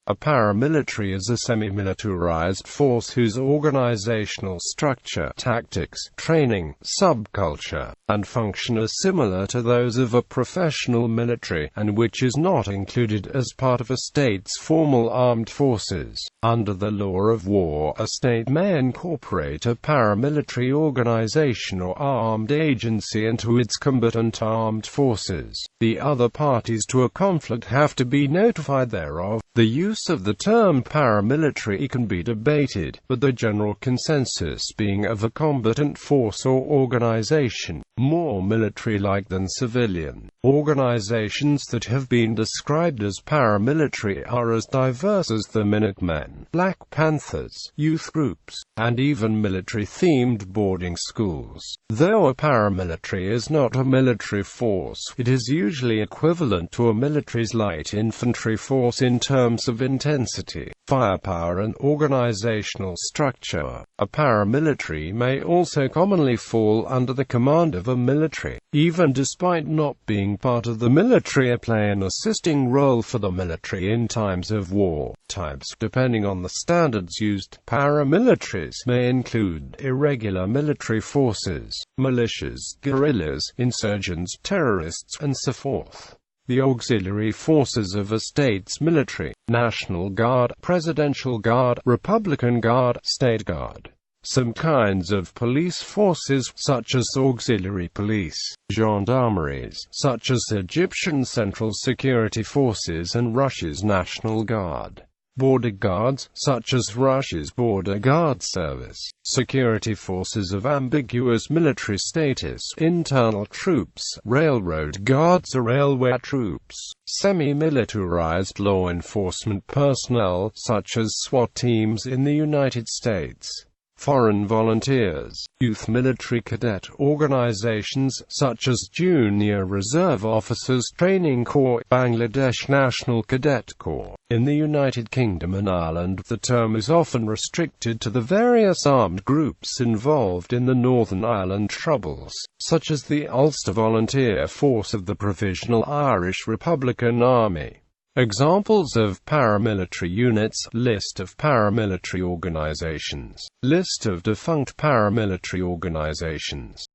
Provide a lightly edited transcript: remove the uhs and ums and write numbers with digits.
A paramilitary is a semi-militarized force whose organizational structure, tactics, training, subculture, and function are similar to those of a professional military, and which is not included as part of a state's formal armed forces. Under the law of war, a state may incorporate a paramilitary organization or armed agency into its combatant armed forces. The other parties to a conflict have to be notified thereof. The use of the term paramilitary can be debated, but the general consensus being of a combatant force or organization, more military-like than civilian. Organizations that have been described as paramilitary are as diverse as the Minutemen, Black Panthers, youth groups, and even military-themed boarding schools. Though a paramilitary is not a military force, it is usually equivalent to a military's light infantry force in terms of intensity, firepower and organizational structure. A paramilitary may also commonly fall under the command of a military, even despite not being part of the military, play an assisting role for the military in times of war. Types, depending on the standards used. Paramilitaries may include irregular military forces, militias, guerrillas, insurgents, terrorists, and so forth. The auxiliary forces of a state's military: National Guard, Presidential Guard, Republican Guard, State Guard. Some kinds of police forces, such as auxiliary police, gendarmeries, such as Egyptian Central Security Forces and Russia's National Guard. Border guards, such as Russia's Border Guard Service. Security forces of ambiguous military status, internal troops, railroad guards or railway troops. Semi-militarized law enforcement personnel, such as SWAT teams in the United States. Foreign volunteers, youth military cadet organizations, such as Junior Reserve Officers Training Corps, Bangladesh National Cadet Corps. In the United Kingdom and Ireland, the term is often restricted to the various armed groups involved in the Northern Ireland Troubles, such as the Ulster Volunteer Force of the Provisional Irish Republican Army. Examples of paramilitary units. List of paramilitary organizations. List of defunct paramilitary organizations.